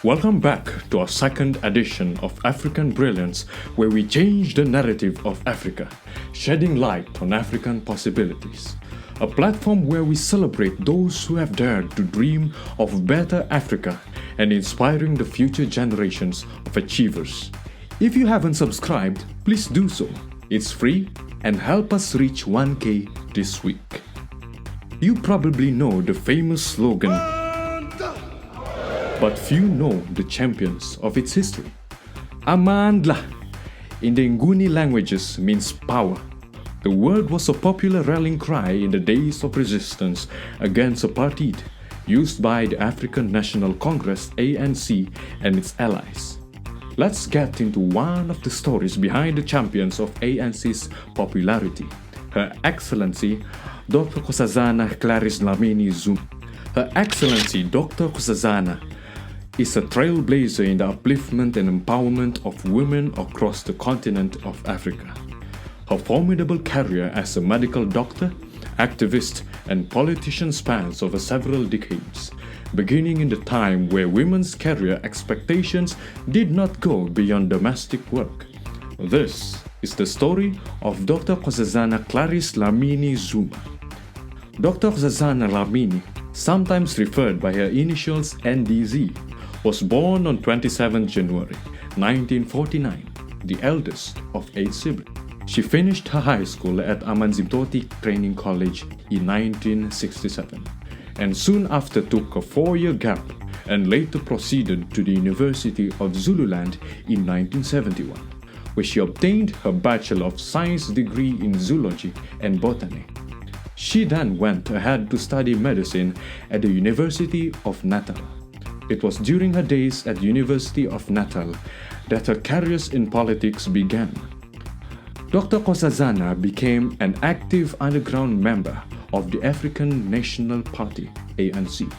Welcome back to our second edition of African Brilliance, where we change the narrative of Africa, shedding light on African possibilities. A platform where we celebrate those who have dared to dream of better Africa and inspiring the future generations of achievers. If you haven't subscribed, please do so. It's free and help us reach 1K this week. You probably know the famous slogan, but few know the champions of its history. Amandla in the Nguni languages means power. The word was a popular rallying cry in the days of resistance against apartheid, used by the African National Congress ANC and its allies. Let's get into one of the stories behind the champions of ANC's popularity. Her Excellency, Dr Nkosazana Clarice Dlamini-Zuma. Her Excellency, Dr Nkosazana, is a trailblazer in the upliftment and empowerment of women across the continent of Africa. Her formidable career as a medical doctor, activist, and politician spans over several decades, beginning in the time where women's career expectations did not go beyond domestic work. This is the story of Dr Nkosazana Clarice Dlamini-Zuma. Dr Nkosazana Dlamini, sometimes referred by her initials NDZ, was born on 27 January 1949, the eldest of 8 siblings. She finished her high school at Amanzimtoti Training College in 1967 and soon after took a 4-year gap and later proceeded to the University of Zululand in 1971, where she obtained her Bachelor of Science degree in Zoology and Botany. She then went ahead to study medicine at the University of Natal. It was during her days at the University of Natal that her careers in politics began. Dr Nkosazana became an active underground member of the African National Party, ANC.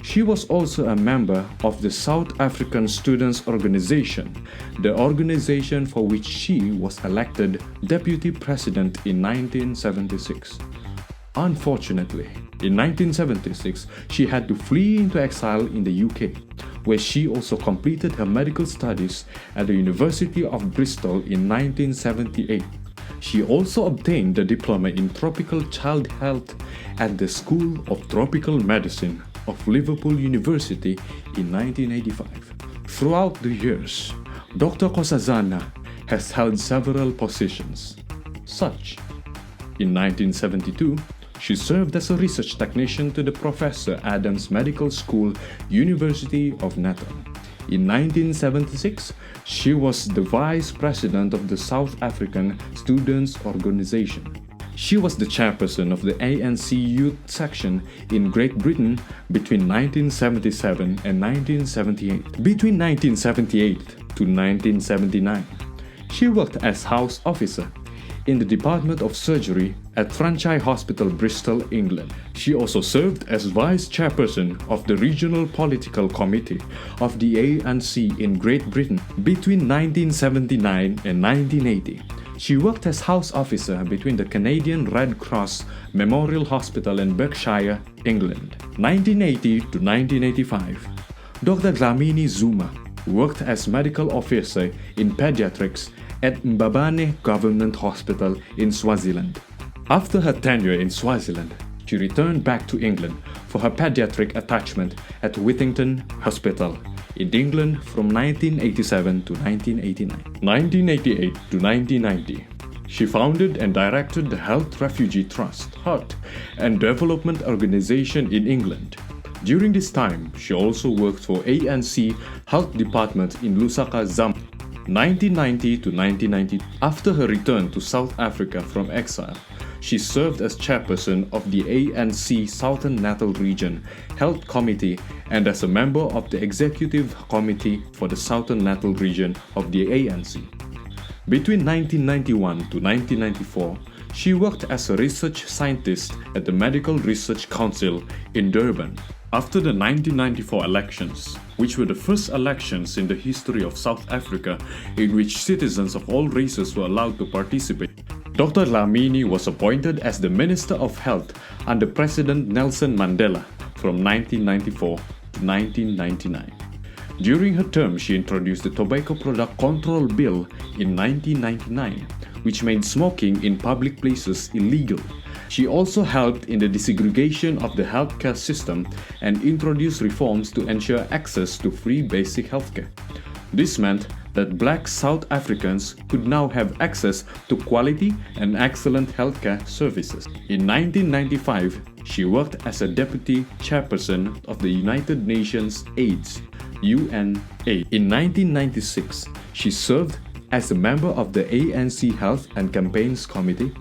She was also a member of the South African Students' Organization, the organization for which she was elected Deputy President in 1976. Unfortunately, in 1976, she had to flee into exile in the UK, where she also completed her medical studies at the University of Bristol in 1978. She also obtained a diploma in tropical child health at the School of Tropical Medicine of Liverpool University in 1985. Throughout the years, Dr Nkosazana has held several positions, such in 1972, she served as a research technician to the Professor Adams Medical School, University of Natal. In 1976, she was the Vice President of the South African Students' Organization. She was the chairperson of the ANC Youth Section in Great Britain between 1977 and 1978. Between 1978 to 1979, she worked as house officer in the Department of Surgery at Franchise Hospital, Bristol, England. She also served as Vice Chairperson of the Regional Political Committee of the ANC in Great Britain between 1979 and 1980. She worked as House Officer between the Canadian Red Cross Memorial Hospital in Berkshire, England, 1980 to 1985. Dr Dlamini Zuma worked as Medical Officer in Pediatrics at Mbabane Government Hospital in Swaziland. After her tenure in Swaziland, she returned back to England for her pediatric attachment at Whittington Hospital in England from 1987 to 1989. 1988 to 1990, she founded and directed the Health Refugee Trust, HUT, and Development Organization in England. During this time, she also worked for ANC Health Department in Lusaka, Zambia. 1990 to 1990, after her return to South Africa from exile, she served as chairperson of the ANC Southern Natal Region Health Committee and as a member of the Executive Committee for the Southern Natal Region of the ANC. Between 1991 to 1994, she worked as a research scientist at the Medical Research Council in Durban. After the 1994 elections, which were the first elections in the history of South Africa in which citizens of all races were allowed to participate, Dr. Dlamini was appointed as the Minister of Health under President Nelson Mandela from 1994 to 1999. During her term, she introduced the Tobacco Product Control Bill in 1999, which made smoking in public places illegal. She also helped in the desegregation of the healthcare system and introduced reforms to ensure access to free basic healthcare. This meant that Black South Africans could now have access to quality and excellent healthcare services. In 1995, she worked as a deputy chairperson of the United Nations AIDS, UNAIDS. In 1996, she served as a member of the ANC Health and Campaigns Committee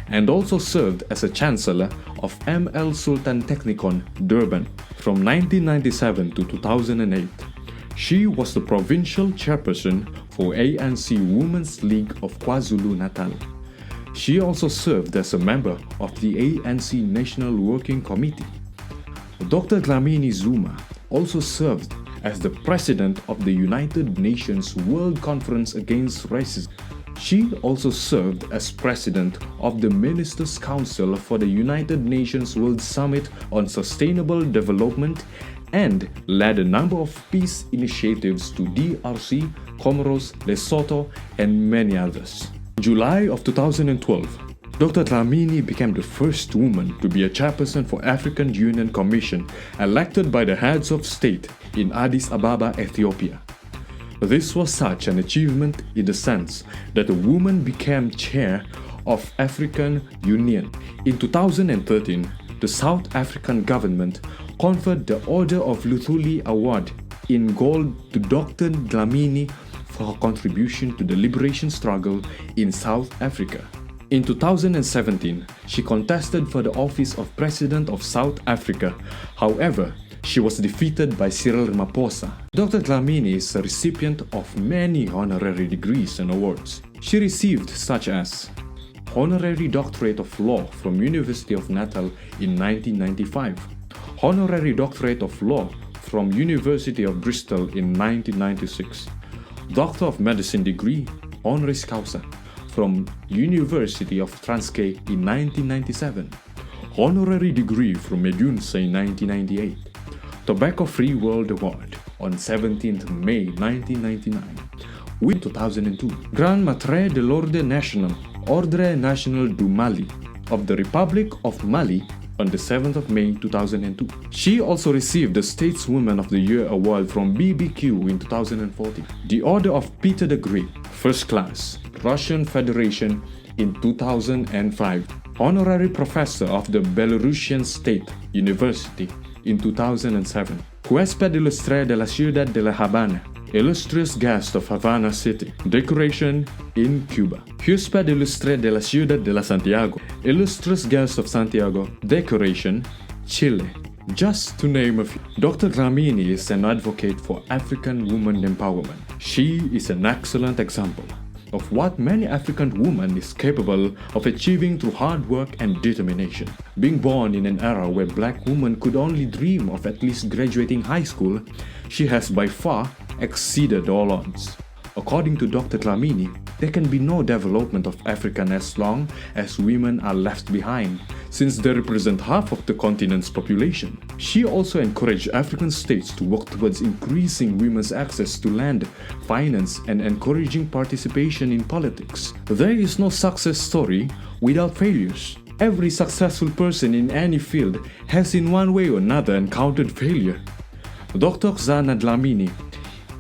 and also served as a chancellor of ML Sultan Technikon, Durban, from 1997 to 2008. She was the provincial chairperson for ANC Women's League of KwaZulu-Natal. She also served as a member of the ANC National Working Committee. Dr. Dlamini-Zuma also served as the president of the United Nations World Conference Against Racism. She also served as president of the Ministers' Council for the United Nations World Summit on Sustainable Development and led a number of peace initiatives to DRC, Comoros, Lesotho, and many others. In July of 2012, Dr. Dlamini became the first woman to be a chairperson for African Union Commission elected by the heads of state in Addis Ababa, Ethiopia. This was such an achievement in the sense that a woman became chair of African Union. In 2013, the South African government conferred the Order of Luthuli Award in gold to Dr. Dlamini for her contribution to the liberation struggle in South Africa. In 2017, she contested for the office of President of South Africa. However, she was defeated by Cyril Ramaphosa. Dr. Dlamini is a recipient of many honorary degrees and awards. She received such as Honorary Doctorate of Law from University of Natal in 1995, Honorary Doctorate of Law from University of Bristol in 1996, Doctor of Medicine degree, honoris causa, from University of Transkei in 1997, Honorary degree from Medunsa in 1998, Tobacco Free World Award on 17th May 1999, with 2002, Grand Maitre de l'Ordre National, Ordre National du Mali of the Republic of Mali on the 7th of May 2002. She also received the Stateswoman of the Year Award from BBQ in 2014, the Order of Peter the Great, First Class, Russian Federation in 2005, Honorary Professor of the Belarusian State University in 2007, Huésped Ilustre de la Ciudad de La Habana, Illustrious Guest of Havana City, Decoration in Cuba, Huésped Ilustre de la Ciudad de la Santiago, Illustrious Guest of Santiago, Decoration, Chile, just to name a few. Dr. Dlamini is an advocate for African women empowerment. She is an excellent example of what many African women is capable of achieving through hard work and determination. Being born in an era where black women could only dream of at least graduating high school, she has by far exceeded all odds. According to Dr. Dlamini, there can be no development of Africa as long as women are left behind, since they represent half of the continent's population. She also encouraged African states to work towards increasing women's access to land, finance, and encouraging participation in politics. There is no success story without failures. Every successful person in any field has in one way or another encountered failure. Dr. Nkosazana Dlamini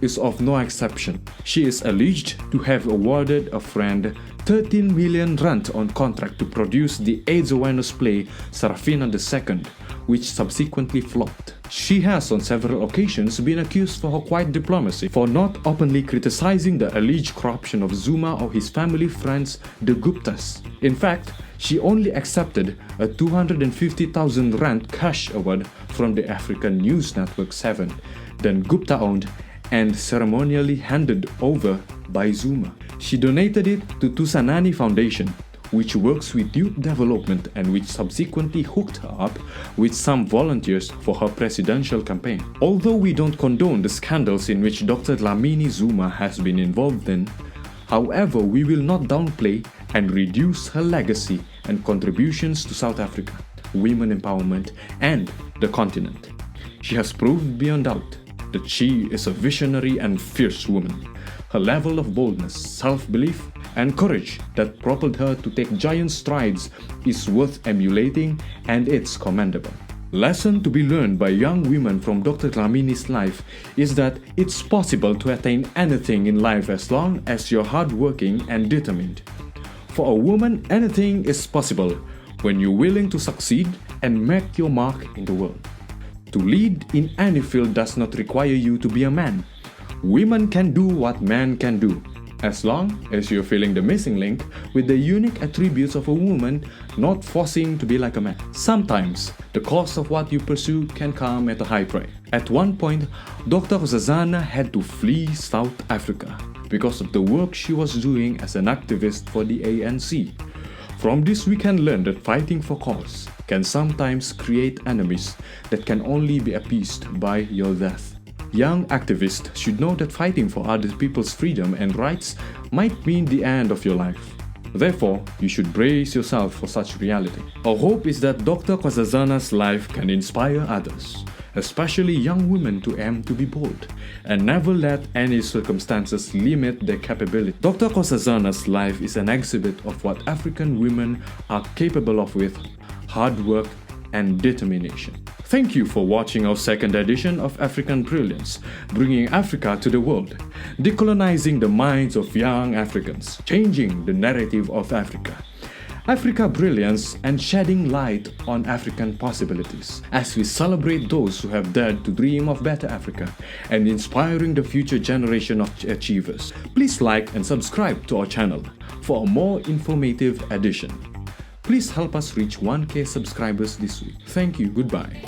is of no exception. She is alleged to have awarded a friend 13 million rand on contract to produce the AIDS awareness play Sarafina II, which subsequently flopped. She has on several occasions been accused for her quiet diplomacy, for not openly criticizing the alleged corruption of Zuma or his family friends, the Guptas. In fact, she only accepted a 250,000 rand cash award from the African News Network 7, then Gupta-owned and ceremonially handed over by Zuma. She donated it to Tusanani Foundation, which works with youth development and which subsequently hooked her up with some volunteers for her presidential campaign. Although we don't condone the scandals in which Dr. Dlamini Zuma has been involved in, however, we will not downplay and reduce her legacy and contributions to South Africa, women empowerment, and the continent. She has proved beyond doubt that she is a visionary and fierce woman. Her level of boldness, self-belief, and courage that propelled her to take giant strides is worth emulating, and it's commendable. Lesson to be learned by young women from Dr. Dlamini's life is that it's possible to attain anything in life as long as you're hardworking and determined. For a woman, anything is possible when you're willing to succeed and make your mark in the world. To lead in any field does not require you to be a man. Women can do what men can do, as long as you're filling the missing link with the unique attributes of a woman, not forcing to be like a man. Sometimes, the cost of what you pursue can come at a high price. At one point, Dr. Nkosazana had to flee South Africa because of the work she was doing as an activist for the ANC. From this, we can learn that fighting for cause can sometimes create enemies that can only be appeased by your death. Young activists should know that fighting for other people's freedom and rights might mean the end of your life. Therefore, you should brace yourself for such reality. Our hope is that Dr. Nkosazana's life can inspire others, especially young women, to aim to be bold and never let any circumstances limit their capability. Dr. Nkosazana's life is an exhibit of what African women are capable of with hard work and determination. Thank you for watching our second edition of African Brilliance, bringing Africa to the world, decolonizing the minds of young Africans, changing the narrative of Africa. Africa Brilliance and shedding light on African possibilities as we celebrate those who have dared to dream of better Africa and inspiring the future generation of achievers. Please like and subscribe to our channel for a more informative edition. Please help us reach 1K subscribers this week. Thank you. Goodbye.